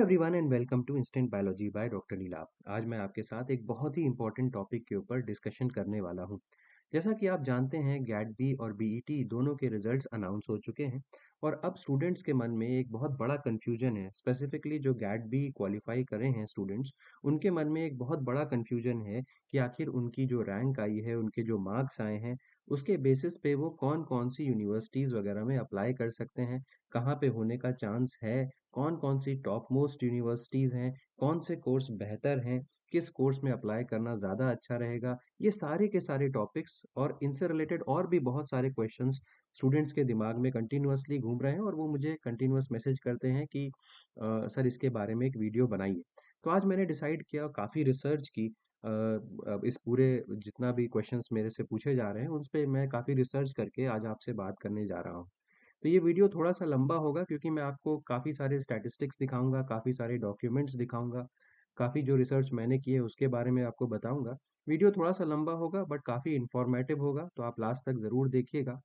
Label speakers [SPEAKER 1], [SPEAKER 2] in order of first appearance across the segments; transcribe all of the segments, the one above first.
[SPEAKER 1] Everyone and welcome to instant biology by doctor Neelabh. आज मैं आपके साथ एक बहुत ही इंपॉर्टेंट टॉपिक के ऊपर डिस्कशन करने वाला हूं। जैसा कि आप जानते हैं, गैट बी और बीईटी दोनों के रिजल्ट्स अनाउंस हो चुके हैं और अब स्टूडेंट्स के मन में एक बहुत बड़ा कंफ्यूजन है। स्पेसिफिकली जो गैट बी क्वालिफाई करे हैं स्टूडेंट्स, उनके मन में एक बहुत बड़ा कंफ्यूजन है कि आखिर उनकी जो रैंक आई है, उनके जो मार्क्स आए हैं, उसके बेसिस पे वो कौन कौन सी यूनिवर्सिटीज़ वगैरह में अप्लाई कर सकते हैं, कहाँ पे होने का चांस है, कौन-कौन सी टॉप मोस्ट यूनिवर्सिटीज़ हैं, कौन से कोर्स बेहतर हैं, किस कोर्स में अप्लाई करना ज़्यादा अच्छा रहेगा। ये सारे के सारे टॉपिक्स और इनसे रिलेटेड और भी बहुत सारे क्वेश्चंस स्टूडेंट्स के दिमाग में कंटिन्यूअसली घूम रहे हैं और वो मुझे कंटिन्यूअस मैसेज करते हैं कि सर इसके बारे में एक वीडियो बनाइए। तो आज मैंने डिसाइड किया, काफ़ी रिसर्च की, अब इस पूरे जितना भी क्वेश्चंस मेरे से पूछे जा रहे हैं, उस पे मैं काफ़ी रिसर्च करके आज आपसे बात करने जा रहा हूँ। तो ये वीडियो थोड़ा-सा लंबा होगा क्योंकि मैं आपको काफ़ी सारे स्टैटिस्टिक्स दिखाऊँगा, काफ़ी सारे डॉक्यूमेंट्स दिखाऊँगा, काफ़ी जो रिसर्च मैंने की है उसके बारे में आपको बताऊँगा। वीडियो थोड़ा-सा लंबा होगा बट काफ़ी इन्फॉर्मेटिव होगा, तो आप लास्ट तक ज़रूर देखिएगा।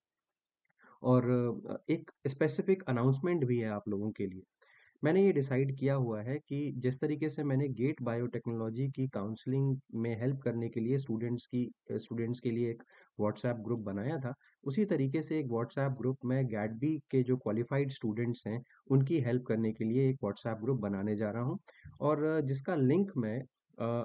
[SPEAKER 1] और एक स्पेसिफिक अनाउंसमेंट भी है आप लोगों के लिए। मैंने ये डिसाइड किया हुआ है कि जिस तरीके से मैंने गेट बायोटेक्नोलॉजी की काउंसलिंग में हेल्प करने के लिए स्टूडेंट्स के लिए एक व्हाट्सएप ग्रुप बनाया था, उसी तरीके से एक व्हाट्सएप ग्रुप मैं गैटबी के जो क्वालिफाइड स्टूडेंट्स हैं, उनकी हेल्प करने के लिए एक व्हाट्सएप ग्रुप बनाने जा रहा हूँ और जिसका लिंक मैं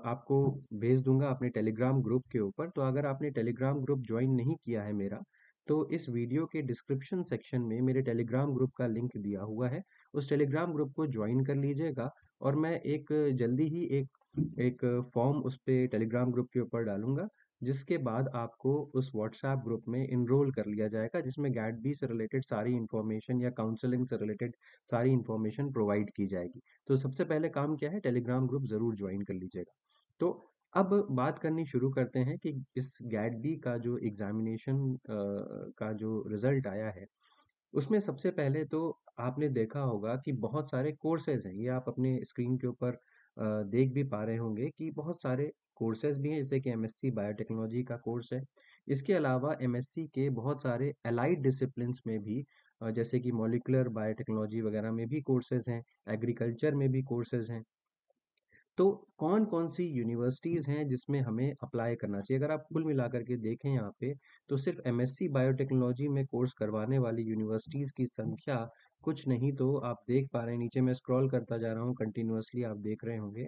[SPEAKER 1] आपको भेज दूँगा अपने टेलीग्राम ग्रुप के ऊपर। तो अगर आपने टेलीग्राम ग्रुप जॉइन नहीं किया है मेरा, तो इस वीडियो के डिस्क्रिप्शन सेक्शन में मेरे टेलीग्राम ग्रुप का लिंक दिया हुआ है। उस टेलीग्राम ग्रुप को ज्वाइन कर लीजिएगा और मैं एक जल्दी ही एक एक फॉर्म उस पे टेलीग्राम ग्रुप के ऊपर डालूँगा, जिसके बाद आपको उस व्हाट्सएप ग्रुप में एनरोल कर लिया जाएगा, जिसमें गैट-बी से रिलेटेड सारी इन्फॉर्मेशन या काउंसलिंग से रिलेटेड सारी इन्फॉर्मेशन प्रोवाइड की जाएगी। तो सबसे पहले काम क्या है, टेलीग्राम ग्रुप ज़रूर ज्वाइन कर लीजिएगा। तो अब बात करनी शुरू करते हैं कि इस गैट-बी का जो एग्ज़ामिनेशन का जो रिज़ल्ट आया है, उसमें सबसे पहले तो आपने देखा होगा कि बहुत सारे कोर्सेज़ हैं। ये आप अपने स्क्रीन के ऊपर देख भी पा रहे होंगे कि बहुत सारे कोर्सेज़ भी हैं, जैसे कि एमएससी बायोटेक्नोलॉजी का कोर्स है। इसके अलावा एमएससी के बहुत सारे एलाइड डिसिप्लिन्स में भी जैसे कि मॉलिक्यूलर बायोटेक्नोलॉजी वगैरह में भी कोर्सेज़ हैं, एग्रीकल्चर में भी कोर्सेज़ हैं। तो कौन-कौन सी यूनिवर्सिटीज़ हैं जिसमें हमें अप्लाई करना चाहिए? अगर आप कुल मिलाकर के देखें यहाँ पे, तो सिर्फ़ एमएससी बायोटेक्नोलॉजी में कोर्स करवाने वाली यूनिवर्सिटीज़ की संख्या कुछ नहीं तो आप देख पा रहे हैं, नीचे मैं स्क्रॉल करता जा रहा हूँ कंटिन्यूअसली, आप देख रहे होंगे।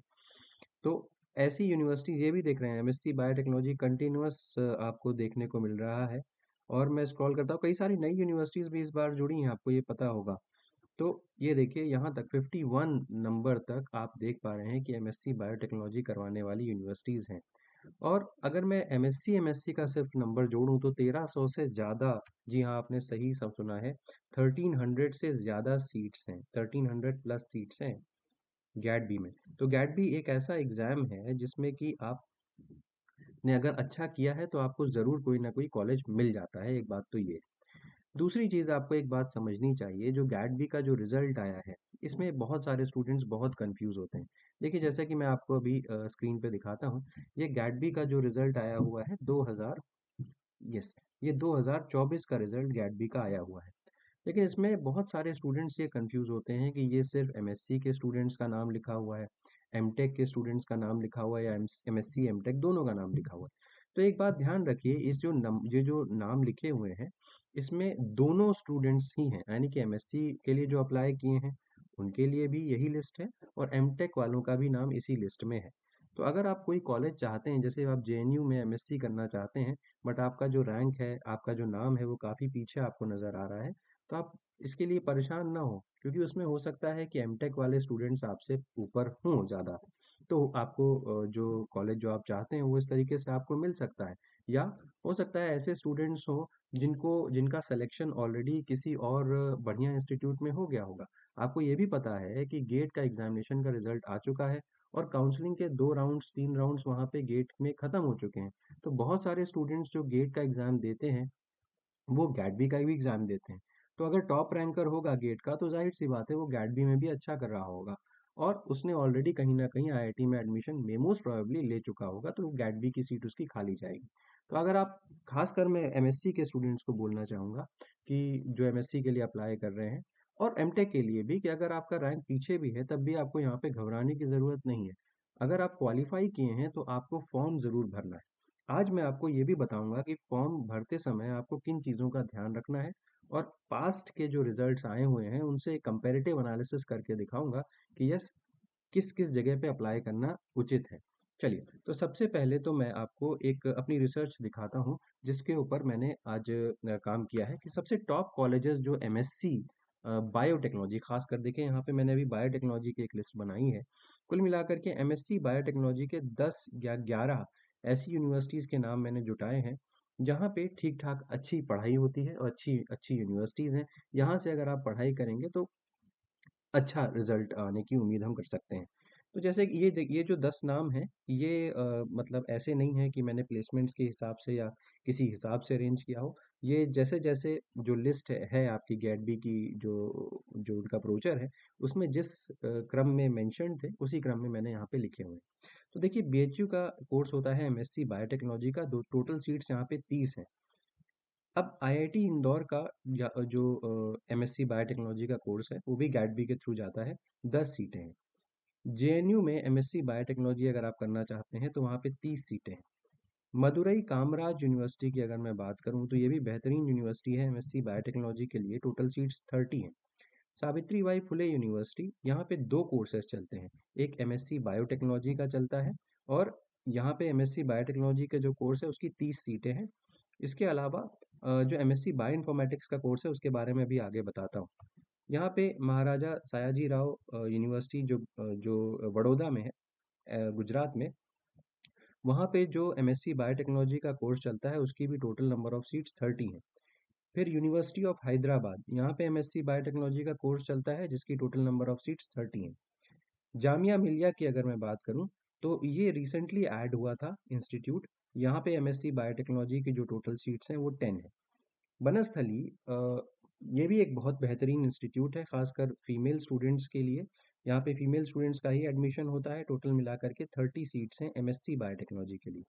[SPEAKER 1] तो ऐसी यूनिवर्सिटीज़ ये भी देख रहे हैं, एमएससी बायोटेक्नोलॉजी कंटिन्यूअस आपको देखने को मिल रहा है और मैं स्क्रॉल करता हूँ, कई सारी नई यूनिवर्सिटीज़ भी इस बार जुड़ी हैं, आपको ये पता होगा। तो ये देखिए यहाँ तक 51 नंबर तक आप देख पा रहे हैं कि एमएससी बायोटेक्नोलॉजी करवाने वाली यूनिवर्सिटीज़ हैं। और अगर मैं एमएससी का सिर्फ नंबर जोड़ूँ तो 1300 से ज़्यादा, जी हाँ, आपने सही सब सुना है, 1300 से ज़्यादा सीट्स हैं, 1300 प्लस सीट्स हैं गैट बी में। तो गैट बी एक ऐसा एग्ज़ाम है जिसमें कि आप ने अगर अच्छा किया है तो आपको ज़रूर कोई ना कोई कॉलेज मिल जाता है, एक बात तो ये। दूसरी चीज़ आपको एक बात समझनी चाहिए, जो गैट-बी का जो रिज़ल्ट आया है, इसमें बहुत सारे स्टूडेंट्स बहुत कन्फ्यूज़ होते हैं। देखिए, जैसा कि मैं आपको अभी स्क्रीन पे दिखाता हूँ, ये गैट-बी का जो रिज़ल्ट आया हुआ है 2000, यस, ये 2024 का रिज़ल्ट गैट-बी का आया हुआ है। लेकिन इसमें बहुत सारे स्टूडेंट्स ये कन्फ्यूज़ होते हैं कि ये सिर्फ़ एमएससी के स्टूडेंट्स का नाम लिखा हुआ है, एमटेक के स्टूडेंट्स का नाम लिखा हुआ है या एमएससी, एमटेक दोनों का नाम लिखा हुआ है। तो एक बात ध्यान रखिए, ये जो नाम लिखे हुए हैं, इसमें दोनों स्टूडेंट्स ही हैं, यानी कि एमएससी के लिए जो अप्लाई किए हैं, उनके लिए भी यही लिस्ट है और एमटेक वालों का भी नाम इसी लिस्ट में है। तो अगर आप कोई कॉलेज चाहते हैं, जैसे आप जेएनयू में एमएससी करना चाहते हैं, बट आपका जो रैंक है, आपका जो नाम है, वो काफ़ी पीछे आपको नज़र आ रहा है, तो आप इसके लिए परेशान ना हो, क्योंकि उसमें हो सकता है कि एमटेक वाले स्टूडेंट्स आपसे ऊपर हों ज़्यादा। तो आपको जो कॉलेज जो आप चाहते हैं वो इस तरीके से आपको मिल सकता है, या हो सकता है ऐसे स्टूडेंट्स हों जिनका सिलेक्शन ऑलरेडी किसी और बढ़िया इंस्टीट्यूट में हो गया होगा। आपको ये भी पता है कि गेट का एग्जामिनेशन का रिजल्ट आ चुका है और काउंसलिंग के 2 राउंड्स 3 राउंड्स वहाँ पे गेट में ख़त्म हो चुके हैं। तो बहुत सारे स्टूडेंट्स जो गेट का एग्ज़ाम देते हैं, वो गैट-बी का भी एग्ज़ाम देते हैं। तो अगर टॉप रैंकर होगा गेट का, तो ज़ाहिर-सी बात है वो गैट-बी में भी अच्छा कर रहा होगा और उसने ऑलरेडी कहीं न कहीं आईआईटी में एडमिशन मोस्ट प्रोबेबली ले चुका होगा, तो गैट-बी की सीट उसकी खाली जाएगी। तो अगर आप, ख़ासकर मैं एमएससी के स्टूडेंट्स को बोलना चाहूँगा कि जो एमएससी के लिए अप्लाई कर रहे हैं, और एमटेक के लिए भी कि अगर आपका रैंक पीछे भी है, तब भी आपको यहाँ पे घबराने की ज़रूरत नहीं है। अगर आप क्वालिफ़ाई किए हैं, तो आपको फॉर्म ज़रूर भरना है। आज मैं आपको ये भी बताऊँगा कि फॉर्म भरते समय आपको किन चीज़ों का ध्यान रखना है और पास्ट के जो रिज़ल्ट्स आए हुए हैं, उनसे कंपैरेटिव एनालिसिस करके दिखाऊँगा कि यस, किस-किस जगह पे अप्लाई करना उचित है। चलिए, तो सबसे पहले तो मैं आपको एक अपनी रिसर्च दिखाता हूँ, जिसके ऊपर मैंने आज काम किया है कि सबसे टॉप कॉलेजेस जो एमएससी बायोटेक्नोलॉजी, खासकर देखिए यहाँ पे मैंने अभी बायोटेक्नोलॉजी की एक लिस्ट बनाई है। कुल मिलाकर के एमएससी बायोटेक्नोलॉजी के 10 या 11 ऐसी यूनिवर्सिटीज़ के नाम मैंने जुटाए हैं, जहाँ पे ठीक-ठाक अच्छी पढ़ाई होती है और अच्छी अच्छी यूनिवर्सिटीज़ हैं। यहाँ से अगर आप पढ़ाई करेंगे तो अच्छा रिज़ल्ट आने की उम्मीद हम कर सकते हैं। तो जैसे कि ये जो 10 नाम हैं, ये मतलब ऐसे नहीं है कि मैंने प्लेसमेंट्स के हिसाब से या किसी हिसाब से अरेंज किया हो। ये जैसे-जैसे जो लिस्ट है आपकी गेट-बी की, जो जो उनका ब्रोचर है, उसमें जिस क्रम में मेंशन्ड थे, उसी क्रम में मैंने यहाँ पे लिखे हुए हैं। तो देखिए, बीएचयू का कोर्स होता है एमएससी बायोटेक्नोलॉजी का, दो टोटल सीट्स यहाँ पे 30 हैं। अब आईआईटी इंदौर का या जो एमएससी बायोटेक्नोलॉजी का कोर्स है, वो भी गेट-बी के थ्रू जाता है, 10 सीटें हैं। जेएनयू में एमएससी बायोटेक्नोलॉजी अगर आप करना चाहते हैं, तो वहाँ पे 30 सीटें हैं। मदुरई कामराज यूनिवर्सिटी की अगर मैं बात करूँ, तो ये भी बेहतरीन यूनिवर्सिटी है एमएससी बायोटेक्नोलॉजी के लिए, टोटल सीट्स 30 हैं। सावित्री बाई फुले यूनिवर्सिटी, यहाँ पे 2 कोर्सेज़ चलते हैं। एक एमएससी बायोटेक्नोलॉजी का चलता है और यहाँ पे एमएससी बायोटेक्नोलॉजी का जो कोर्स है, उसकी 30 सीटें हैं। इसके अलावा जो एमएससी बायोइन्फॉर्मेटिक्स का कोर्स है, उसके बारे में भी आगे बताता हूँ। यहाँ पे महाराजा सयाजी राव यूनिवर्सिटी जो बड़ौदा में है, गुजरात में, वहाँ पे जो एमएससी बायोटेक्नोलॉजी का कोर्स चलता है, उसकी भी टोटल नंबर ऑफ सीट्स 30 हैं। फिर यूनिवर्सिटी ऑफ हैदराबाद, यहाँ पे एमएससी बायोटेक्नोलॉजी का कोर्स चलता है, जिसकी टोटल नंबर ऑफ सीट्स 30 हैं। जामिया मिलिया की अगर मैं बात करूँ, तो ये रिसेंटली ऐड हुआ था इंस्टीट्यूट। यहाँ पे एमएससी बायोटेक्नोलॉजी की जो टोटल सीट्स हैं, वो 10 है। बनस्थली ये भी एक बहुत बेहतरीन इंस्टीट्यूट है, खासकर फीमेल स्टूडेंट्स के लिए। यहाँ पे फीमेल स्टूडेंट्स का ही एडमिशन होता है, टोटल मिलाकर के 30 सीट्स हैं एमएससी बायोटेक्नोलॉजी के लिए।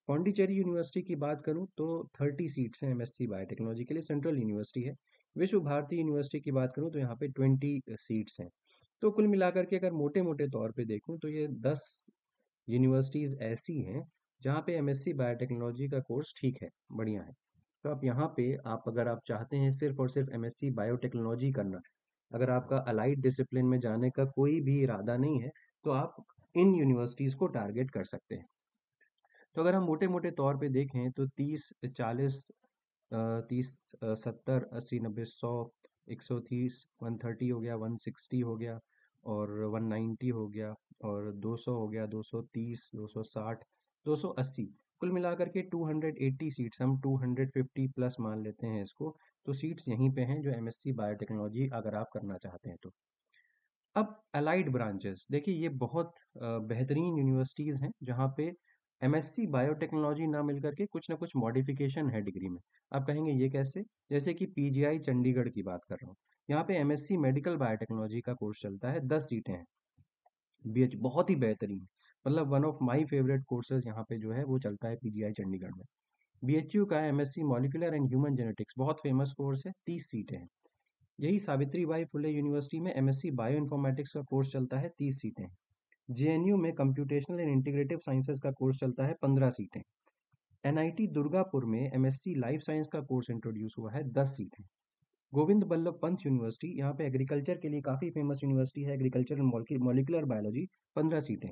[SPEAKER 1] पौंडीचेरी यूनिवर्सिटी की बात करूँ तो 30 सीट्स हैं एमएससी बायोटेक्नोलॉजी के लिए, सेंट्रल यूनिवर्सिटी है। विश्व भारती यूनिवर्सिटी की बात करूँ तो यहाँ पे 20 सीट्स हैं। तो कुल मिलाकर के अगर मोटे-मोटे तौर पे देखूँ, तो ये 10 यूनिवर्सिटीज़ ऐसी हैं, जहाँ पे एमएससी बायोटेक्नोलॉजी का कोर्स ठीक है, बढ़िया है। तो आप यहाँ पे अगर आप चाहते हैं सिर्फ़ और सिर्फ़ एमएससी बायोटेक्नोलॉजी करना, अगर आपका अलाइड डिसिप्लिन में जाने का कोई भी इरादा नहीं है, तो आप इन यूनिवर्सिटीज़ को टारगेट कर सकते हैं। तो अगर हम मोटे-मोटे तौर पे देखें, तो 30, 40, 30, 70, 80, 90, 100, 130, 130 हो गया, 160 हो गया और 190 हो गया और 200 हो गया, 230, 260, 280, कुल मिलाकर के 280 सीट्स, हम 250 प्लस मान लेते हैं इसको। तो सीट्स यहीं पे हैं जो एमएससी बायोटेक्नोलॉजी अगर आप करना चाहते हैं तो। अब अलाइड ब्रांचेस, देखिए ये बहुत बेहतरीन यूनिवर्सिटीज़ हैं, जहाँ पे एमएससी बायोटेक्नोलॉजी ना मिल करके कुछ ना कुछ मॉडिफिकेशन है डिग्री में। आप कहेंगे ये कैसे? जैसे कि पीजीआई चंडीगढ़ की बात कर रहा हूँ। यहाँ पे एमएससी मेडिकल बायोटेक्नोलॉजी का कोर्स चलता है, 10 सीटें हैं। बीएच बहुत ही बेहतरीन, मतलब one of my favourite courses यहाँ पे जो है वो चलता है पीजीआई चंडीगढ़ में। बीएचयू का MSc molecular and human genetics, बहुत फेमस कोर्स है, 30 सीटें हैं। यही सावित्रीबाई फुले यूनिवर्सिटी में एमएससी बायोइन्फॉर्मेटिक्स का कोर्स चलता है, 30 सीटें। जेएनयू में कंप्यूटेशनल एंड इंटीग्रेटिव साइंसेज का कोर्स चलता है, 15 सीटें। एनआईटी दुर्गापुर में एमएससी लाइफ साइंस का कोर्स इंट्रोड्यूस हुआ है, 10 सीटें। गोविंद बल्लभ पंत यूनिवर्सिटी, यहाँ पे एग्रीकल्चर के लिए काफ़ी फेमस यूनिवर्सिटी है, एग्रीकल्चर एंड मॉलिक्यूलर बायोलॉजी, 15 सीटें।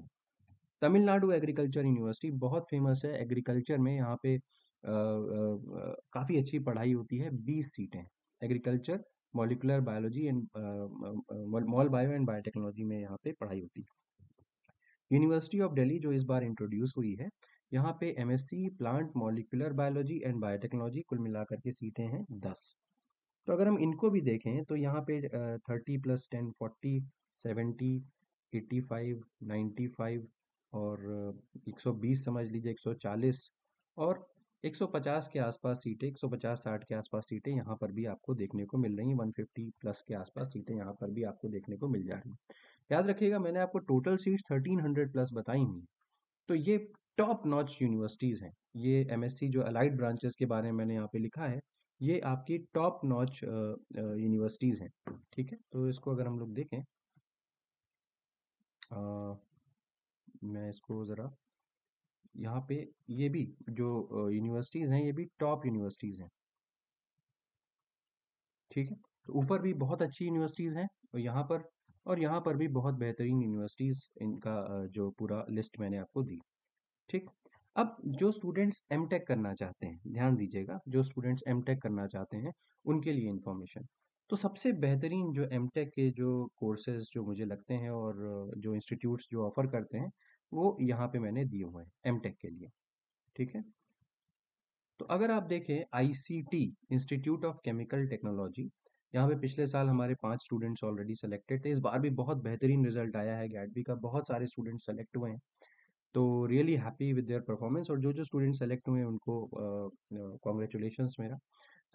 [SPEAKER 1] तमिलनाडु एग्रीकल्चर यूनिवर्सिटी बहुत फेमस है एग्रीकल्चर में, यहाँ पे काफ़ी अच्छी पढ़ाई होती है, 20 सीटें। Agriculture, molecular biology and mol bio and biotechnology में यहाँ पे पढ़ाई होती है। यूनिवर्सिटी ऑफ दिल्ली जो इस बार इंट्रोड्यूस हुई है, यहाँ पे MSc plant molecular biology and biotechnology, कुल मिलाकर के सीटें हैं 10। तो अगर हम इनको भी देखें, तो यहाँ पे 30 प्लस 10, 40, 70, 85, 95 और 120 समझ लीजिए, 140 और 150 के आसपास सीटें, 150-60 के आसपास सीटें यहाँ पर भी आपको देखने को मिल रही हैं, 150 प्लस के आसपास सीटें यहाँ पर भी आपको देखने को मिल जा रही हैं। याद रखिएगा, मैंने आपको टोटल सीट्स 1300 प्लस बताई हुई हैं। तो ये टॉप नॉच यूनिवर्सिटीज़ हैं। ये एमएससी जो अलाइड ब्रांचेस के बारे में मैंने यहाँ पे लिखा है, ये आपकी टॉप नॉच यूनिवर्सिटीज़ हैं, ठीक है? तो इसको अगर हम लोग देखें, अ, मैं इसको ज़रा यहाँ पे, ये भी जो यूनिवर्सिटीज़ हैं, ये भी टॉप यूनिवर्सिटीज़ हैं, ठीक है? तो ऊपर भी बहुत अच्छी यूनिवर्सिटीज़ हैं और यहाँ पर भी बहुत बेहतरीन यूनिवर्सिटीज़, इनका जो पूरा लिस्ट मैंने आपको दी, ठीक? अब जो स्टूडेंट्स एमटेक करना चाहते हैं, ध्यान दीजिएगा, जो स्टूडेंट्स एमटेक करना चाहते हैं, उनके लिए इन्फॉर्मेशन। तो सबसे बेहतरीन जो एमटेक के जो कोर्सेज़ जो मुझे लगते हैं और जो इंस्टीट्यूट्स जो ऑफ़र करते हैं, वो यहाँ पे मैंने दिए हुए हैं एमटेक के लिए, ठीक है? तो अगर आप देखें ICT, institute of chemical technology, यहाँ पे पिछले साल हमारे 5 स्टूडेंट्स ऑलरेडी सेलेक्टेड थे। इस बार भी बहुत बेहतरीन रिजल्ट आया है गैटबी का, बहुत सारे स्टूडेंट सेलेक्ट हुए हैं। तो really happy with their performance, और जो जो स्टूडेंट सेलेक्ट हुए हैं उनको कॉन्ग्रेचुलेशंस मेरा।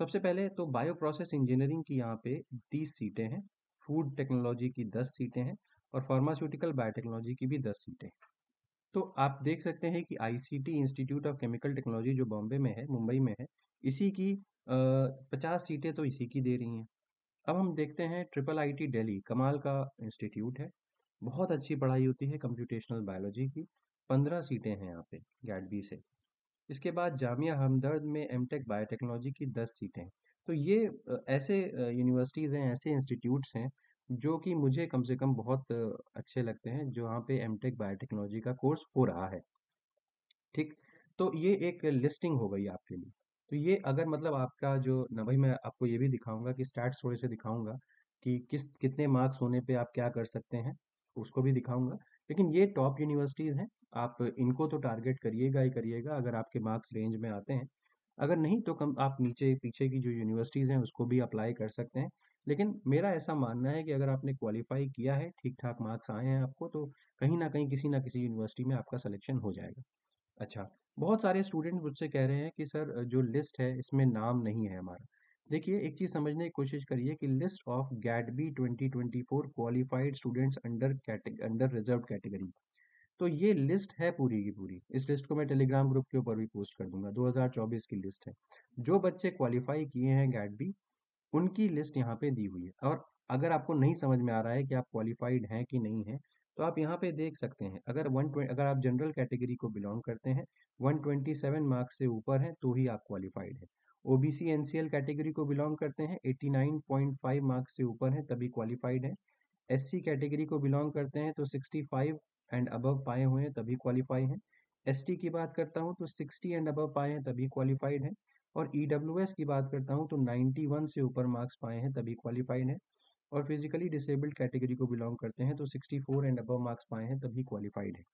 [SPEAKER 1] सबसे पहले तो बायो प्रोसेस इंजीनियरिंग की यहाँ पे 30 सीटें हैं, फूड टेक्नोलॉजी की 10 सीटें हैं, और फार्मास्यूटिकल बायोटेक्नोलॉजी की भी 10 सीटें हैं। तो आप देख सकते हैं कि ICT, institute of chemical technology, जो बॉम्बे में है, मुंबई में है, इसी की 50 सीटें तो इसी की दे रही हैं। अब हम देखते हैं ट्रिपल आईटी दिल्ली, कमाल का इंस्टीट्यूट है, बहुत अच्छी पढ़ाई होती है कंप्यूटेशनल बायोलॉजी की, 15 सीटें हैं यहाँ पे गैट बी से। इसके बाद जामिया हमदर्द में एमटेक बायोटेक्नोलॉजी की 10 सीटें हैं। तो ये ऐसे यूनिवर्सिटीज़ हैं, ऐसे इंस्टीट्यूट्स हैं, जो कि मुझे कम से कम बहुत अच्छे लगते हैं, जो वहाँ पे एमटेक बायोटेक्नोलॉजी का कोर्स हो रहा है, ठीक? तो ये एक लिस्टिंग हो गई आपके लिए। तो ये अगर मतलब आपका जो ना भाई, मैं आपको ये भी दिखाऊँगा कि स्टैट्स थोड़े से दिखाऊँगा कि कितने मार्क्स होने पे आप क्या कर सकते हैं, उसको भी दिखाऊँगा। लेकिन ये टॉप यूनिवर्सिटीज़ हैं, आप इनको तो टारगेट करिएगा ही करिएगा अगर आपके मार्क्स रेंज में आते हैं। अगर नहीं तो कम आप नीचे पीछे की जो यूनिवर्सिटीज़ हैं उसको भी अप्लाई कर सकते हैं। लेकिन मेरा ऐसा मानना है कि अगर आपने क्वालीफाई किया है, ठीक-ठाक मार्क्स आए हैं आपको, तो कहीं न कहीं किसी न किसी यूनिवर्सिटी में आपका सिलेक्शन हो जाएगा। अच्छा, बहुत सारे स्टूडेंट मुझसे कह रहे हैं कि सर जो लिस्ट है इसमें नाम नहीं है हमारा। देखिए, एक चीज़ समझने की कोशिश करिए कि list of GATB 2024 qualified students under reserved category, तो ये लिस्ट है पूरी की पूरी। इस लिस्ट को मैं टेलीग्राम ग्रुप के ऊपर भी पोस्ट कर दूंगा, 2024 की लिस्ट है। जो बच्चे क्वालिफाई किए हैं गैटबी, उनकी लिस्ट यहाँ पे दी हुई है। और अगर आपको नहीं समझ में आ रहा है कि आप क्वालिफाइड हैं कि नहीं हैं, तो आप यहाँ पे देख सकते हैं, अगर आप जनरल कैटेगरी को बिलोंग करते हैं, 127 मार्क्स से ऊपर हैं तो ही आप क्वालिफाइड हैं। ओबीसी एनसीएल कैटेगरी को बिलोंग करते हैं, 89.5 मार्क्स से ऊपर हैं तभी क्वालिफाइड हैं। एससी कैटेगरी को बिलोंग करते हैं तो 65 एंड अबव पाए हुए हैं तभी क्वालिफाई हैं। एसटी की बात करता हूँ तो 60 एंड अबव पाए हैं तभी क्वालिफाइड हैं। और ईडब्ल्यूएस की बात करता हूँ तो 91 से ऊपर मार्क्स पाए हैं तभी क्वालिफाइड हैं। और फिजिकली डिसेबल्ड कैटेगरी को बिलोंग करते हैं तो 64 एंड अबव मार्क्स पाए हैं तभी क्वालिफाइड है।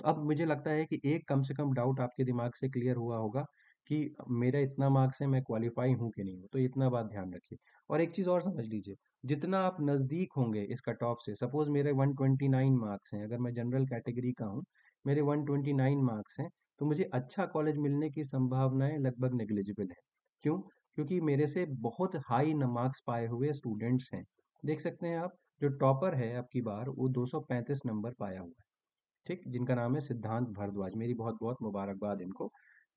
[SPEAKER 1] तो अब मुझे लगता है कि एक कम से कम डाउट आपके दिमाग से क्लियर हुआ होगा कि मेरा इतना मार्क्स है, मैं क्वालिफाई हूँ कि नहीं हूँ, तो इतना बात ध्यान रखिए। और एक चीज़ और समझ लीजिए, जितना आप नज़दीक होंगे इस कट ऑफ से, सपोज मेरे 129 मार्क्स हैं, अगर मैं जनरल कैटेगरी का हूँ, मेरे 129 मार्क्स हैं, तो मुझे अच्छा कॉलेज मिलने की संभावनाएं लगभग नेग्लिजिबल है। क्यों? क्योंकि मेरे से बहुत हाई मार्क्स पाए हुए स्टूडेंट्स हैं। देख सकते हैं आप, जो टॉपर है अब की बार, वो 235 नंबर पाया हुआ है, ठीक, जिनका नाम है सिद्धांत भारद्वाज, मेरी बहुत बहुत मुबारकबाद इनको।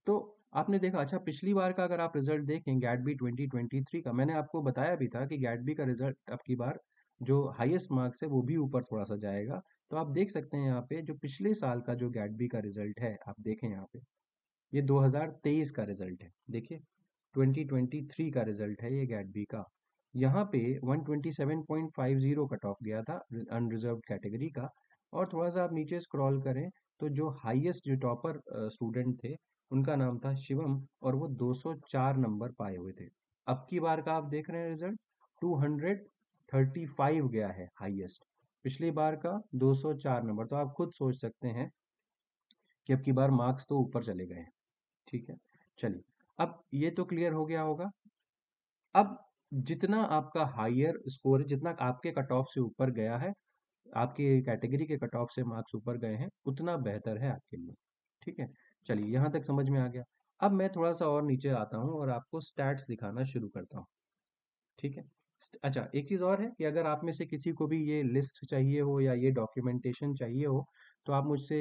[SPEAKER 1] तो आपने देखा, अच्छा पिछली बार का अगर आप रिजल्ट देखें गैटबी 2023 का, मैंने आपको बताया भी था कि गैटबी का रिजल्ट अब की बार जो हाईएस्ट मार्क्स है वो भी ऊपर थोड़ा सा जाएगा। तो आप देख सकते हैं यहाँ पे जो पिछले साल का जो गैटबी का रिजल्ट है, आप देखें यहाँ पे, ये 2023 का रिजल्ट है, देखिए 2023 का रिजल्ट है ये गैटबी का। यहाँ पे 127.50 कट ऑफ गया था अनरिजर्व्ड कैटेगरी का। और थोड़ा सा आप नीचे स्क्रॉल करें तो जो हाईएस्ट जो टॉपर स्टूडेंट थे, उनका नाम था शिवम, और वो 204 नंबर पाए हुए थे। अब की बार का आप देख रहे हैं रिजल्ट, 235 गया है हाईएस्ट, पिछली बार का 204 नंबर। तो आप खुद सोच सकते हैं कि अब की बार मार्क्स तो ऊपर चले गए हैं, ठीक है? चलिए, अब ये तो क्लियर हो गया होगा। अब जितना आपका हायर स्कोर है, जितना आपके कट ऑफ से ऊपर गया है, आपकी कैटेगरी के कट ऑफ से मार्क्स ऊपर गए हैं, उतना बेहतर है आपके लिए, ठीक है? चलिए, यहाँ तक समझ में आ गया। अब मैं थोड़ा सा और नीचे आता हूँ और आपको स्टैट्स दिखाना शुरू करता हूँ, ठीक है? अच्छा, एक चीज़ और है कि अगर आप में से किसी को भी ये लिस्ट चाहिए हो या ये डॉक्यूमेंटेशन चाहिए हो, तो आप मुझसे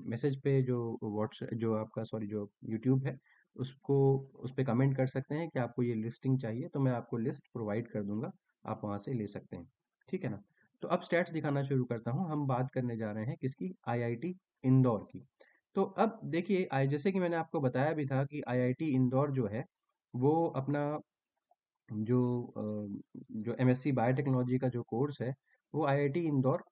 [SPEAKER 1] मैसेज पे, जो व्हाट्सएप, जो आपका सॉरी जो यूट्यूब है, उसको उस पे कमेंट कर सकते हैं कि आपको ये लिस्टिंग चाहिए, तो मैं आपको लिस्ट प्रोवाइड कर दूंगा, आप वहाँ से ले सकते हैं। ठीक है ना? तो अब स्टैट्स दिखाना शुरू करता हूँ। हम बात करने जा रहे हैं किसकी? आईआईटी इंदौर की। तो अब देखिए, जैसे कि मैंने आपको बताया भी था कि आईआईटी इंदौर जो है वो अपना जो जो एमएससी बायोटेक्नोलॉजी का जो कोर्स है वो आईआईटी इंदौर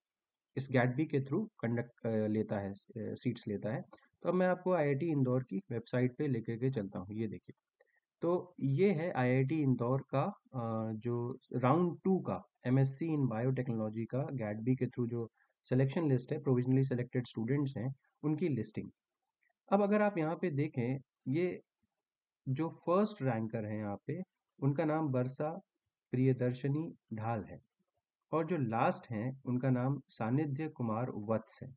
[SPEAKER 1] इस गैटबी के थ्रू कंडक्ट लेता है, सीट्स लेता है। तो अब मैं आपको आईआईटी इंदौर की वेबसाइट पे लेकर के चलता हूँ, ये देखिए। तो ये है आईआईटी इंदौर का जो राउंड टू का एमएससी इन बायोटेक्नोलॉजी का गैटबी के थ्रू जो सिलेक्शन लिस्ट है, प्रोविजनली सेलेक्टेड स्टूडेंट्स हैं उनकी लिस्टिंग। अब अगर आप यहाँ पे देखें, ये जो फर्स्ट रैंकर हैं यहाँ पे, उनका नाम बरसा प्रियदर्शनी ढाल है, और जो लास्ट हैं उनका नाम सानिध्य कुमार वत्स है।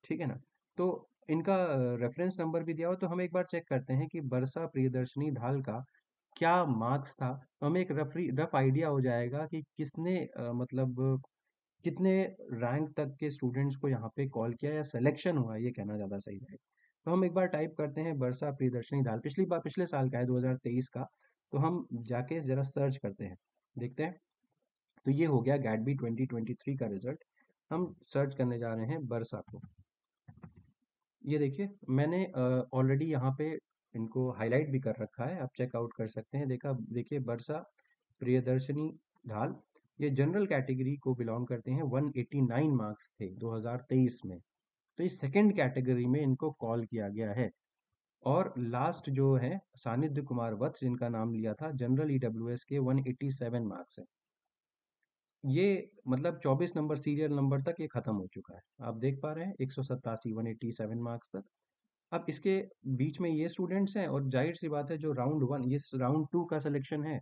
[SPEAKER 1] ठीक है ना? तो इनका रेफरेंस नंबर भी दिया हो, तो हम एक बार चेक करते हैं कि बरसा प्रियदर्शनी ढाल का क्या मार्क्स था, तो हमें एक रफ आइडिया हो जाएगा कि किसने मतलब कितने रैंक तक के स्टूडेंट्स को यहाँ पे कॉल किया या सिलेक्शन हुआ, ये कहना ज़्यादा सही है। तो हम एक बार टाइप करते हैं बरसा प्रियदर्शनी दाल, पिछले साल का है, 2023 का। तो हम जाके जरा सर्च करते हैं, देखते हैं। तो ये हो गया गैटबी 2023 का रिजल्ट। हम सर्च करने जा रहे हैं बरसा को। ये देखिए, मैंने ऑलरेडी यहाँ पे इनको हाईलाइट भी कर रखा है, आप चेकआउट कर सकते हैं। देखिए, बरसा प्रियदर्शनी ढाल, ये जनरल कैटेगरी को बिलोंग करते हैं। 189 मार्क्स थे 2023 में। तो इस सेकंड कैटेगरी में इनको कॉल किया गया है। और लास्ट जो है सानिध्य कुमार वत्स, जिनका नाम लिया था, जनरल ईडब्ल्यूएस के 187 मार्क्स है। ये मतलब 24 नंबर सीरियल नंबर तक ये खत्म हो चुका है, आप देख पा रहे हैं, 187 187 मार्क्स तक। अब इसके बीच में ये स्टूडेंट्स हैं, और जाहिर सी बात है जो राउंड वन, ये राउंड टू का सिलेक्शन है,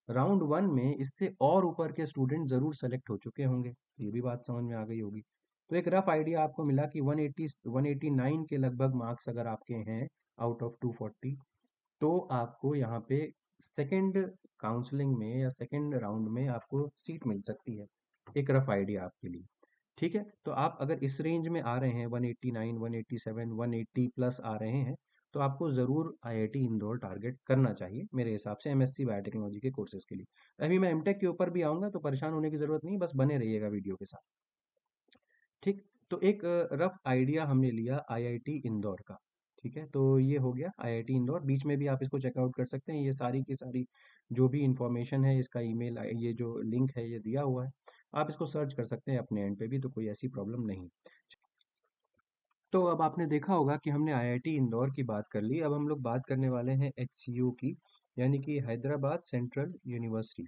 [SPEAKER 1] राउंड वन में इससे और ऊपर के स्टूडेंट जरूर सेलेक्ट हो चुके होंगे, ये भी बात समझ में आ गई होगी। तो एक रफ आइडिया आपको मिला कि 189 के लगभग मार्क्स अगर आपके हैं आउट ऑफ 240, तो आपको यहाँ पे सेकंड काउंसलिंग में या सेकंड राउंड में आपको सीट मिल सकती है। एक रफ आइडिया आपके लिए। ठीक है? तो आप अगर इस रेंज में आ रहे हैं, 189 187 180 प्लस आ रहे हैं, तो आपको ज़रूर आईआईटी इंदौर टारगेट करना चाहिए मेरे हिसाब से, एमएससी बायोटेक्नोलॉजी के कोर्सेज के लिए। अभी मैं एमटेक के ऊपर भी आऊँगा, तो परेशान होने की ज़रूरत नहीं, बस बने रहिएगा वीडियो के साथ। ठीक। तो एक रफ आइडिया हमने लिया आईआईटी इंदौर का। ठीक है, तो ये हो गया आईआईटी इंदौर। बीच में भी आप इसको चेकआउट कर सकते हैं, ये सारी की सारी जो भी इंफॉर्मेशन है, इसका ईमेल, ये जो लिंक है ये दिया हुआ है, आप इसको सर्च कर सकते हैं अपने एंड पे भी, तो कोई ऐसी प्रॉब्लम नहीं। तो अब आपने देखा होगा कि हमने आईआईटी इंदौर की बात कर ली, अब हम लोग बात करने वाले हैं एचसीयू की, यानी कि हैदराबाद सेंट्रल यूनिवर्सिटी।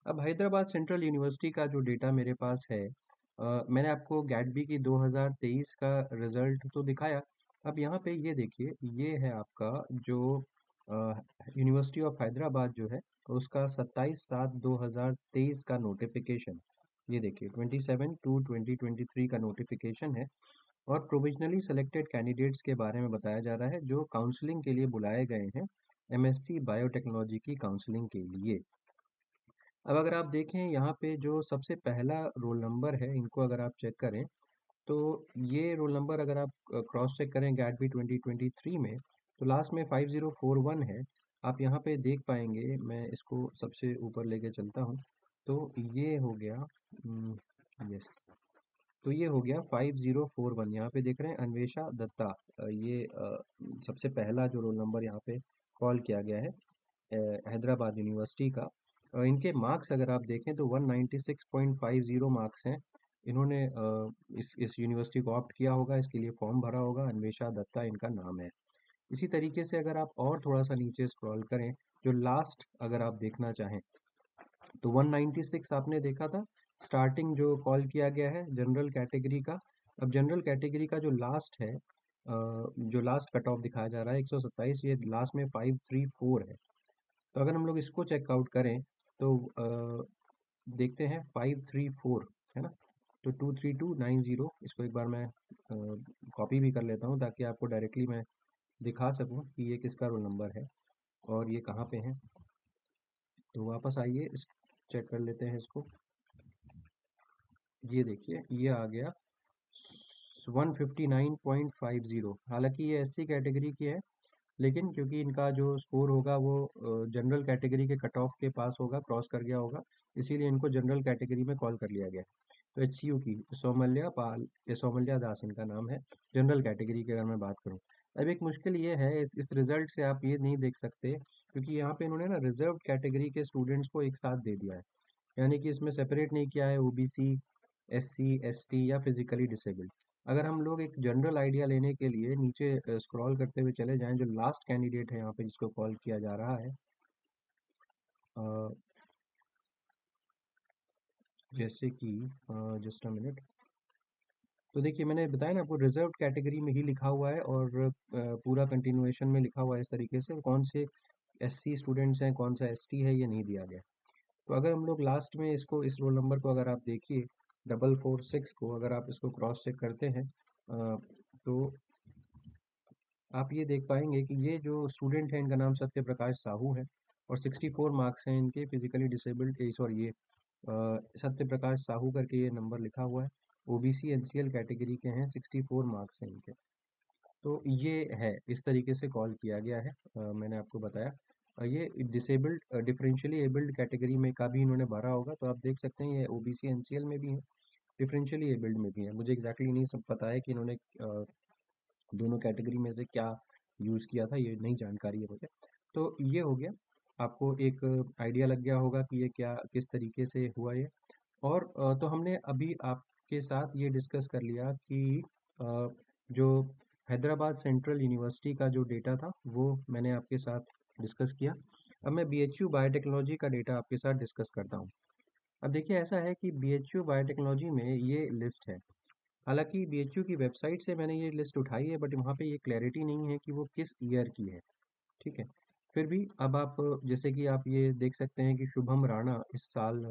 [SPEAKER 1] अब हैदराबाद सेंट्रल यूनिवर्सिटी का जो डेटा मेरे पास है, मैंने आपको गैटबी की 2023 का रिजल्ट तो दिखाया। अब यहाँ पे ये देखिए, ये है आपका जो यूनिवर्सिटी ऑफ हैदराबाद जो है, उसका 27/7/2023 का नोटिफिकेशन। ये देखिए, 27/2/2023 का नोटिफिकेशन है, और प्रोविजनली सेलेक्टेड कैंडिडेट्स के बारे में बताया जा रहा है जो काउंसलिंग के लिए बुलाए गए हैं, एमएससी बायोटेक्नोलॉजी की काउंसलिंग के लिए। अब अगर आप देखें यहाँ पे जो सबसे पहला रोल नंबर है, इनको अगर आप चेक करें, तो ये रोल नंबर अगर आप क्रॉस चेक करें गैटबी 2023 में, तो लास्ट में 5041 है। आप यहाँ पे देख पाएंगे, मैं इसको सबसे ऊपर लेके चलता हूँ, तो ये हो गया, यस, तो ये हो गया 5041। यहाँ पे देख रहे हैं अन्वेषा दत्ता, ये सबसे पहला जो रोल नंबर यहाँ पे कॉल किया गया है हैदराबाद यूनिवर्सिटी का। इनके मार्क्स अगर आप देखें तो 196.50 मार्क्स हैं। इन्होंने इस यूनिवर्सिटी को ऑप्ट किया होगा, इसके लिए फॉर्म भरा होगा, अन्वेषा दत्ता इनका नाम है। इसी तरीके से अगर आप और थोड़ा सा नीचे स्क्रॉल करें, जो लास्ट अगर आप देखना चाहें, तो 196 आपने देखा था स्टार्टिंग जो कॉल किया गया है जनरल कैटेगरी का। अब जनरल कैटेगरी का जो लास्ट है, जो लास्ट कट ऑफ दिखाया जा रहा है 127, ये लास्ट में 534 है। तो अगर हम लोग इसको चेकआउट करें, तो देखते हैं 534 है ना, तो 23290, इसको एक बार मैं कॉपी भी कर लेता हूँ ताकि आपको डायरेक्टली मैं दिखा सकूँ कि ये किसका रोल नंबर है और ये कहाँ पे है। तो वापस आइए, इस चेक कर लेते हैं इसको। ये देखिए, ये आ गया 159.50। हालांकि ये एससी कैटेगरी की है, लेकिन क्योंकि इनका जो स्कोर होगा वो जनरल कैटेगरी के कट ऑफ के पास होगा, क्रॉस कर गया होगा, इसीलिए इनको जनरल कैटेगरी में कॉल कर लिया गया। तो एचसीयू की सौमल्या पाल, ये सौमल्या दास इनका नाम है, जनरल कैटेगरी की अगर मैं बात करूँ। अब एक मुश्किल ये है, इस रिजल्ट से आप ये नहीं देख सकते, क्योंकि यहाँ पे इन्होंने ना रिजर्व कैटेगरी के स्टूडेंट्स को एक साथ दे दिया है। यानी कि इसमें सेपरेट नहीं किया है ओबीसी, एससी, एसटी या फिजिकली डिसेबल्ड। अगर हम लोग एक जनरल आइडिया लेने के लिए नीचे स्क्रॉल करते हुए चले जाएं, जो लास्ट कैंडिडेट है यहाँ पे जिसको कॉल किया जा रहा है, जैसे कि जस्ट अ मिनट, तो देखिए मैंने बताया ना आपको, रिजर्व कैटेगरी में ही लिखा हुआ है और पूरा कंटिन्यूएशन में लिखा हुआ है इस तरीके से, कौन से एससी स्टूडेंट्स हैं, कौन सा एसटी है, ये नहीं दिया गया। तो अगर हम लोग लास्ट में इसको, इस रोल नंबर को अगर आप देखिए 446 को, अगर आप इसको क्रॉस चेक करते हैं तो आप ये देख पाएंगे कि ये जो स्टूडेंट है इनका नाम सत्य प्रकाश साहू है, और 64 मार्क्स हैं इनके फिजिकली डिसेबल्ड, सॉरी ये सत्य प्रकाश साहू करके ये नंबर लिखा हुआ है। ओबीसी एनसीएल कैटेगरी के हैं, 64 मार्क्स हैं इनके। तो ये है, इस तरीके से कॉल किया गया है। मैंने आपको बताया ये डिसेबल्ड, डिफरेंशियली एबल्ड कैटेगरी में का भी इन्होंने भरा होगा, तो आप देख सकते हैं ये ओबीसी एनसीएल में भी है, डिफरेंशियली एबल्ड में भी है। मुझे एग्जैक्टली नहीं सब पता है कि इन्होंने दोनों कैटेगरी में से क्या यूज़ किया था, ये नहीं जानकारी है मुझे। तो ये हो गया, आपको एक आइडिया लग गया होगा कि ये क्या, किस तरीके से हुआ ये। और तो हमने अभी आपके साथ ये डिस्कस कर लिया कि जो हैदराबाद सेंट्रल यूनिवर्सिटी का जो डेटा था वो मैंने आपके साथ डिस्कस किया। अब मैं बीएचयू बायोटेक्नोलॉजी का डेटा आपके साथ डिस्कस करता हूँ। अब देखिए ऐसा है कि बीएचयू बायोटेक्नोलॉजी में ये लिस्ट है। हालांकि बीएचयू की वेबसाइट से मैंने ये लिस्ट उठाई है, बट वहाँ पे ये क्लैरिटी नहीं है कि वो किस ईयर की है। ठीक है, फिर भी अब आप जैसे कि आप ये देख सकते हैं कि शुभम राणा इस साल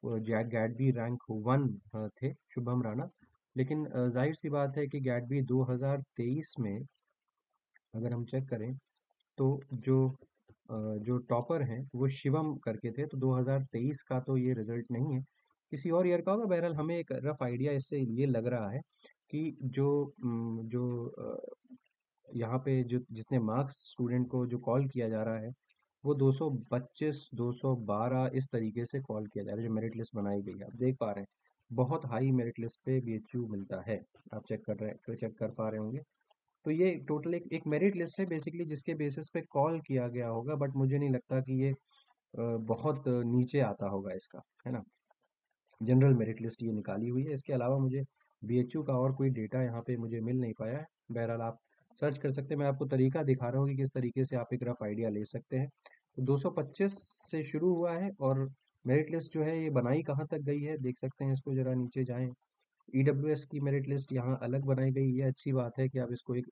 [SPEAKER 1] गैडबी रैंक 1 थे शुभम राणा। लेकिन जाहिर सी बात है कि गैडबी 2023 में अगर हम चेक करें तो जो टॉपर हैं वो शिवम करके थे, तो 2023 का तो ये रिजल्ट नहीं है, किसी और ईयर का होगा। बहरहाल हमें एक रफ आइडिया इससे ये लग रहा है कि यहाँ पे जो जितने मार्क्स स्टूडेंट को जो कॉल किया जा रहा है वो 225 212 इस तरीके से कॉल किया जा रहा है, जो मेरिट लिस्ट बनाई गई है। आप देख पा रहे हैं बहुत हाई मेरिट लिस्ट पे बीएचयू मिलता है, आप चेक कर पा रहे होंगे। तो ये टोटल एक मेरिट लिस्ट है बेसिकली, जिसके बेसिस पे कॉल किया गया होगा, बट मुझे नहीं लगता कि ये बहुत नीचे आता होगा इसका, है ना। जनरल मेरिट लिस्ट ये निकाली हुई है, इसके अलावा मुझे बीएचयू का और कोई डेटा यहाँ पे मुझे मिल नहीं पाया है। बहरहाल आप सर्च कर सकते हैं, मैं आपको तरीका दिखा रहा हूँ कि किस तरीके से आप एक रफ आइडिया ले सकते हैं। तो 225 से शुरू हुआ है, और मेरिट लिस्ट जो है ये बनाई कहाँ तक गई है देख सकते हैं, इसको जरा नीचे जाएं। ईडब्ल्यूएस की मेरिट लिस्ट यहाँ अलग बनाई गई है, अच्छी बात है कि आप इसको एक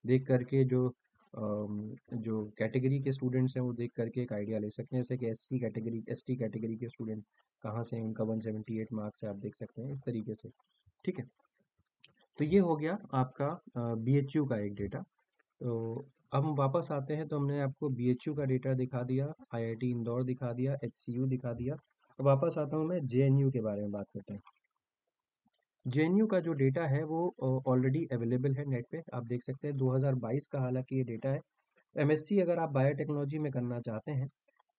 [SPEAKER 1] देख करके जो कैटेगरी के स्टूडेंट्स हैं वो देख करके एक आइडिया ले सकते हैं, जैसे कि एससी कैटेगरी, एसटी कैटेगरी के स्टूडेंट कहाँ से हैं, उनका 178 मार्क्स है, आप देख सकते हैं इस तरीके से। ठीक है, तो ये हो गया आपका बीएचयू का एक डेटा। तो अब हम वापस आते हैं, तो हमने आपको बीएचयू का डेटा दिखा दिया, आईआईटी इंदौर दिखा दिया, एचसीयू दिखा दिया। अब वापस आता हूँ मैं, जेएनयू के बारे में बात करते हैं। जेएनयू का जो डेटा है वो ऑलरेडी अवेलेबल है नेट पे, आप देख सकते हैं 2022 का हालांकि ये डेटा है। एमएससी अगर आप बायोटेक्नोलॉजी में करना चाहते हैं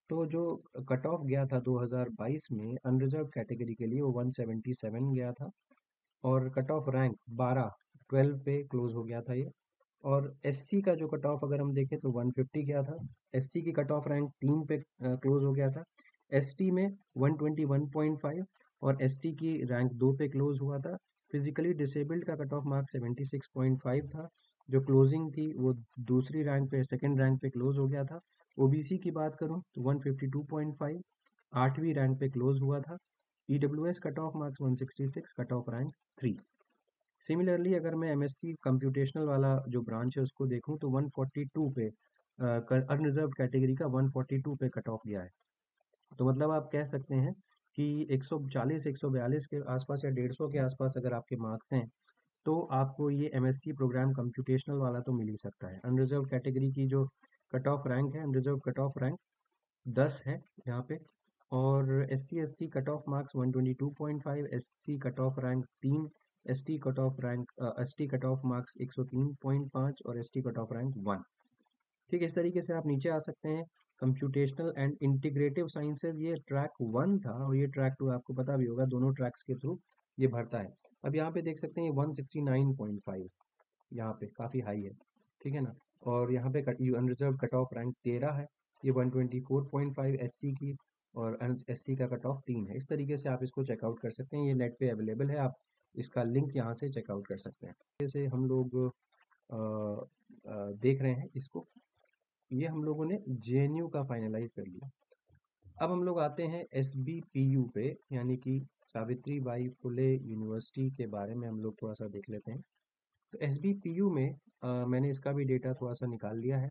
[SPEAKER 1] तो जो कट ऑफ गया था 2022 में अनरिजर्व कैटेगरी के लिए वो 177 गया था, और कट ऑफ रैंक 12 पे क्लोज हो गया था ये। और एससी का जो कट ऑफ अगर हम देखें तो 150 गया था, एससी की कट ऑफ रैंक 3 पे क्लोज हो गया था। एसटी में 121.5, और एसटी की रैंक 2 पे क्लोज हुआ था। फिजिकली डिसेबल्ड का कट ऑफ मार्क 76.5 था, जो क्लोजिंग थी वो दूसरी रैंक पे, सेकंड रैंक पे क्लोज हो गया था। ओबीसी की बात करूं तो 152.5 8वीं रैंक पे क्लोज हुआ था। EWS cut off marks 166, cut off rank 3। Similarly अगर मैं एमएससी कंप्यूटेशनल वाला जो ब्रांच है उसको देखूं तो 142 पे अनरिजर्व कैटेगरी का 142 पे कट ऑफ गया है। तो मतलब आप कह सकते हैं कि 140 142 के आसपास या 150 के आसपास अगर आपके मार्क्स हैं तो आपको ये एमएससी प्रोग्राम कंप्यूटेशनल वाला तो मिल ही सकता है। अनरिजर्व कैटेगरी की जो कट ऑफ रैंक है, अनरिजर्व कट ऑफ रैंक 10 है यहाँ पे। और S C S T cut off marks 122.5, S C cut off rank 3, S T cut off marks 103.5, और S T cut off rank 1। ठीक है, इस तरीके से आप नीचे आ सकते हैं। कंप्यूटेशनल एंड इंटीग्रेटिव साइंसेज, ये ट्रैक 1 था और ये ट्रैक 2 आपको पता भी होगा, दोनों ट्रैक्स के थ्रू ये भरता है। अब यहाँ पे देख सकते हैं 169.5, यहाँ पे काफ़ी हाई है, ठीक है ना। और यहाँ पे अनरिजर्व कट ऑफ रैंक 13 है, ये 124.5 एससी की, और एससी का कट ऑफ 3 है। इस तरीके से आप इसको चेकआउट कर सकते हैं, ये नेट पे अवेलेबल है, आप इसका लिंक यहाँ से चेकआउट कर सकते हैं। जैसे हम लोग देख रहे हैं इसको, ये हम लोगों ने जेएनयू का फाइनलाइज कर लिया। अब हम लोग आते हैं एसबीपीयू पे, यानी कि सावित्री बाई फुले यूनिवर्सिटी के बारे में हम लोग थोड़ा सा देख लेते हैं। तो एसबीपीयू में मैंने इसका भी डेटा थोड़ा सा निकाल लिया है,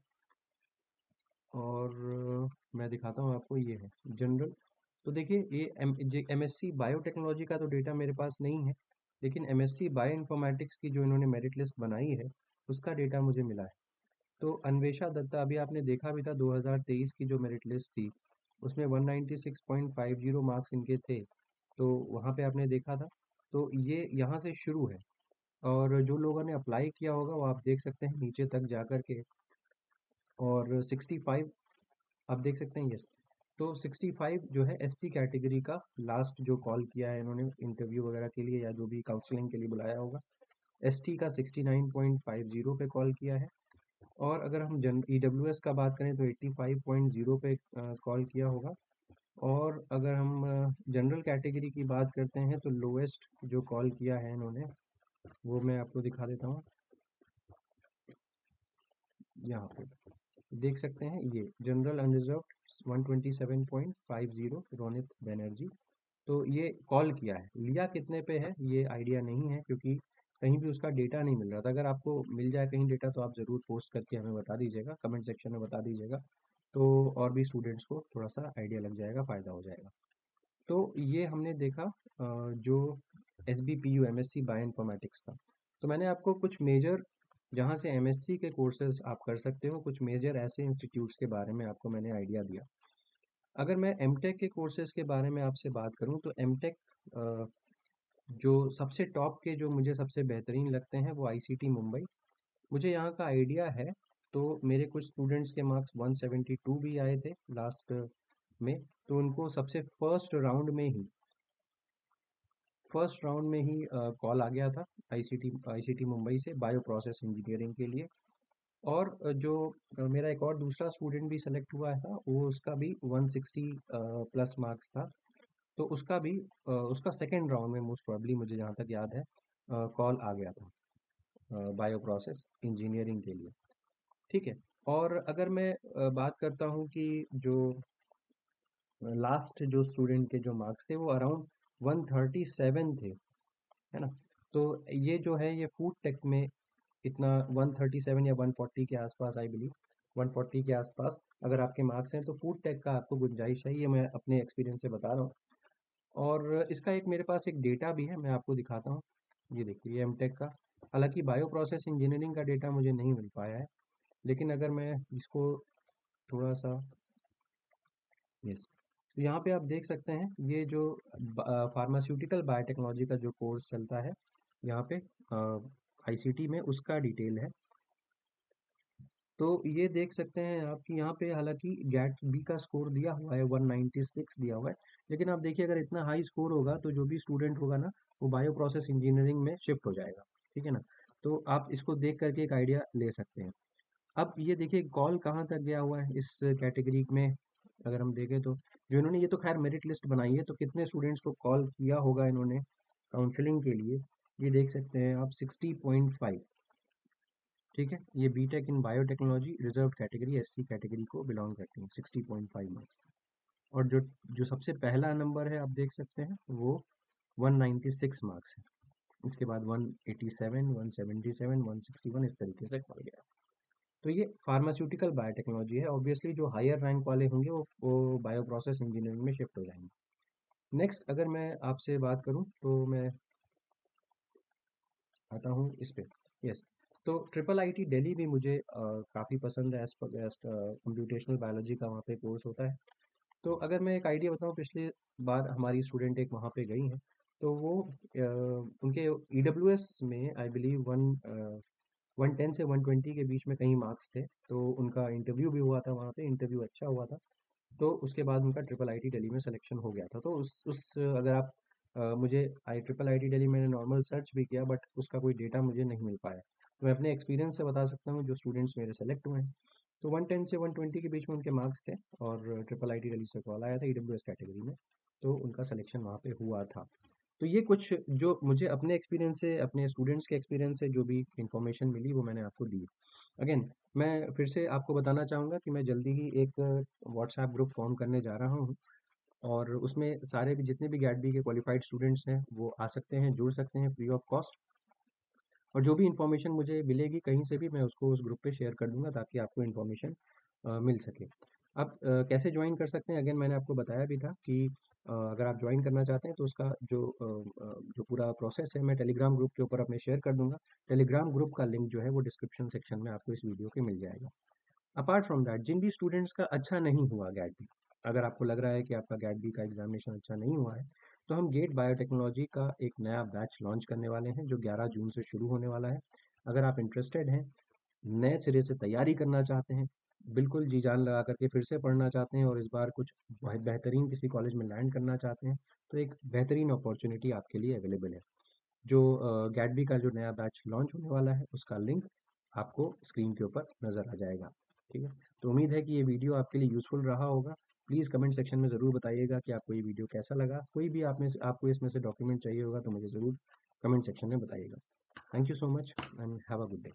[SPEAKER 1] और मैं दिखाता हूँ आपको, ये है जनरल। तो देखिए ये एमएससी बायोटेक्नोलॉजी का तो डेटा मेरे पास नहीं है, लेकिन एमएससी बायो इन्फॉर्मेटिक्स की जो इन्होंने मेरिट लिस्ट बनाई है, उसका डेटा मुझे मिला है। तो अन्वेषा दत्ता, अभी आपने देखा भी था 2023 की जो मेरिट लिस्ट थी, उसमें 196.50 मार्क्स इनके थे, तो वहाँ पे आपने देखा था। तो ये यहाँ से शुरू है, और जो लोगों ने अप्लाई किया होगा वो आप देख सकते हैं नीचे तक जा कर के, और 65 आप देख सकते हैं, यस। तो 65 जो है एससी कैटेगरी का लास्ट जो कॉल किया है इन्होंने इंटरव्यू वगैरह के लिए, या जो भी काउंसलिंग के लिए बुलाया होगा, एसटी का 69.50 पे कॉल किया है। और अगर हम जन ईडब्ल्यूएस का बात करें तो 85.0 पे कॉल किया होगा। और अगर हम जनरल कैटेगरी की बात करते हैं तो लोएस्ट जो कॉल किया है इन्होंने, वो मैं आपको दिखा देता हूँ, यहाँ पे देख सकते हैं, ये जनरल अनरिजर्व्ड 127.50 रोनित बनर्जी। तो ये कॉल किया है, लिया कितने पे है ये आइडिया नहीं है, क्योंकि कहीं भी उसका डेटा नहीं मिल रहा था। अगर आपको मिल जाए कहीं डेटा तो आप ज़रूर पोस्ट करके हमें बता दीजिएगा, कमेंट सेक्शन में बता दीजिएगा, तो और भी स्टूडेंट्स को थोड़ा सा आइडिया लग जाएगा, फ़ायदा हो जाएगा। तो ये हमने देखा जो S B P U M S C bioinformatics का। तो मैंने आपको कुछ मेजर, जहाँ से एम एस सी के कोर्सेज आप कर सकते हो, कुछ मेजर ऐसे इंस्टीट्यूट्स के बारे में आपको मैंने आइडिया दिया। अगर मैं एम टेक के कोर्सेज के बारे में आपसे बात करूँ तो एम टेक जो सबसे टॉप के, जो मुझे सबसे बेहतरीन लगते हैं, वो आईसीटी मुंबई। मुझे यहाँ का आइडिया है, तो मेरे कुछ स्टूडेंट्स के मार्क्स 172 भी आए थे लास्ट में, तो उनको सबसे फर्स्ट राउंड में ही कॉल आ गया था आईसीटी मुंबई से बायो प्रोसेस इंजीनियरिंग के लिए। और जो मेरा एक और दूसरा स्टूडेंट भी सेलेक्ट हुआ था, वो उसका भी 160 प्लस मार्क्स था, तो उसका भी उसका सेकेंड राउंड में मोस्ट प्रॉब्ली, मुझे जहाँ तक याद है, कॉल आ गया था बायो प्रोसेस इंजीनियरिंग के लिए। ठीक है। और अगर मैं बात करता हूँ कि जो लास्ट जो स्टूडेंट के जो मार्क्स थे वो अराउंड 137 थे, है ना। तो ये जो है ये फूड टेक में इतना 137 या 140 के आसपास, आई बिलीव 140 के आसपास अगर आपके मार्क्स हैं, तो फूड टेक का आपको गुंजाइश है, ये मैं अपने एक्सपीरियंस से बता रहा हूँ। और इसका एक मेरे पास एक डेटा भी है, मैं आपको दिखाता हूँ। ये देखिए, ये एमटेक का, हालांकि बायो प्रोसेस इंजीनियरिंग का डेटा मुझे नहीं मिल पाया है, लेकिन अगर मैं इसको थोड़ा सा, यस, तो यहाँ पे आप देख सकते हैं, ये जो फार्मास्यूटिकल बायोटेक्नोलॉजी का जो कोर्स चलता है यहाँ पे आईसीटी में, उसका डिटेल है। तो ये देख सकते हैं आप कि यहाँ पे हालांकि गैट बी का स्कोर दिया हुआ है, 196 दिया हुआ है, लेकिन आप देखिए अगर इतना हाई स्कोर होगा तो जो भी स्टूडेंट होगा ना, वो बायो प्रोसेस इंजीनियरिंग में शिफ्ट हो जाएगा, ठीक है ना। तो आप इसको देख करके एक आइडिया ले सकते हैं। अब ये देखिए कॉल कहाँ तक गया हुआ है इस कैटेगरी में, अगर हम देखें तो जो इन्होंने, ये तो खैर मेरिट लिस्ट बनाई है, तो कितने स्टूडेंट्स को कॉल किया होगा इन्होंने काउंसलिंग के लिए, ये देख सकते हैं आप 60.5। ठीक है, ये BTech in biotechnology reserve category SC category को बिलोंग करती हैं, 60.5 मार्क्स। और जो जो सबसे पहला नंबर है आप देख सकते हैं, वो 196 मार्क्स है। इसके बाद 187, 177, 161, इस तरीके से बढ़ गया। तो ये फार्मास्यूटिकल बायोटेक्नोलॉजी है, ऑब्वियसली जो हायर रैंक वाले होंगे वो बायो प्रोसेस इंजीनियरिंग में शिफ्ट हो जाएंगे। नेक्स्ट अगर मैं आपसे बात करूं तो मैं आता हूँ इस पे, यस। तो ट्रिपल आईटी दिल्ली भी मुझे काफ़ी पसंद है, एज कंप्यूटेशनल बायोलॉजी का वहाँ पे कोर्स होता है। तो अगर मैं एक आइडिया बताऊँ, पिछले बार हमारी स्टूडेंट एक वहाँ पे गई हैं, तो वो उनके ईडब्ल्यूएस में आई बिलीव 110 से 120 के बीच में कई मार्क्स थे, तो उनका इंटरव्यू भी हुआ था वहाँ पे, इंटरव्यू अच्छा हुआ था। तो उसके बाद उनका ट्रिपल आईटी दिल्ली में सिलेक्शन हो गया था। तो उस अगर आप मुझे आई ट्रिपल आईटी दिल्ली मैंने नॉर्मल सर्च भी किया, बट उसका कोई डेटा मुझे नहीं मिल पाया। तो मैं अपने एक्सपीरियंस से बता सकता हूँ जो स्टूडेंट्स मेरे सेलेक्ट हुए हैं, तो 110 से 120 के बीच में उनके मार्क्स थे, और ट्रिपल आईटी दिल्ली से कॉल आया था ईडब्ल्यूएस कैटेगरी में, तो उनका सिलेक्शन वहाँ पे हुआ था। तो ये कुछ जो मुझे अपने एक्सपीरियंस से, अपने स्टूडेंट्स के एक्सपीरियंस से जो भी इंफॉर्मेशन मिली वो मैंने आपको दी। अगेन मैं फिर से आपको बताना चाहूँगा कि मैं जल्दी ही एक व्हाट्सएप ग्रुप फॉर्म करने जा रहा हूँ, और उसमें सारे भी जितने भी गैट बी के क्वालिफाइड स्टूडेंट्स हैं वो आ सकते हैं, जुड़ सकते हैं फ्री ऑफ कॉस्ट। और जो भी इन्फॉर्मेशन मुझे मिलेगी कहीं से भी, मैं उसको उस ग्रुप पे शेयर कर दूंगा ताकि आपको इन्फॉर्मेशन मिल सके। अब कैसे ज्वाइन कर सकते हैं, अगेन मैंने आपको बताया भी था कि अगर आप ज्वाइन करना चाहते हैं तो उसका जो पूरा प्रोसेस है मैं टेलीग्राम ग्रुप के ऊपर अपने शेयर कर दूंगा। टेलीग्राम ग्रुप का लिंक जो है वो डिस्क्रिप्शन सेक्शन में आपको इस वीडियो के मिल जाएगा। अपार्ट फ्रॉम दैट, जिन भी स्टूडेंट्स का अच्छा नहीं हुआ गैट बी, अगर आपको लग रहा है कि आपका गैट बी का एग्जामिनेशन अच्छा नहीं हुआ है, तो हम गेट बायोटेक्नोलॉजी का एक नया बैच लॉन्च करने वाले हैं जो 11 जून से शुरू होने वाला है। अगर आप इंटरेस्टेड हैं, नए सिरे से तैयारी करना चाहते हैं, बिल्कुल जी जान लगा करके फिर से पढ़ना चाहते हैं और इस बार कुछ बहुत बेहतरीन किसी कॉलेज में लैंड करना चाहते हैं, तो एक बेहतरीन अपॉर्चुनिटी आपके लिए अवेलेबल है। जो गैट का जो नया बैच लॉन्च होने वाला है उसका लिंक आपको स्क्रीन के ऊपर नज़र आ जाएगा। ठीक है, तो उम्मीद है कि ये वीडियो आपके लिए यूज़फुल रहा होगा। प्लीज़ कमेंट सेक्शन में ज़रूर बताइएगा कि आपको ये वीडियो कैसा लगा। कोई भी आप में से आपको इसमें से डॉक्यूमेंट चाहिए होगा तो मुझे ज़रूर कमेंट सेक्शन में बताइएगा। Thank you so much and have a good day.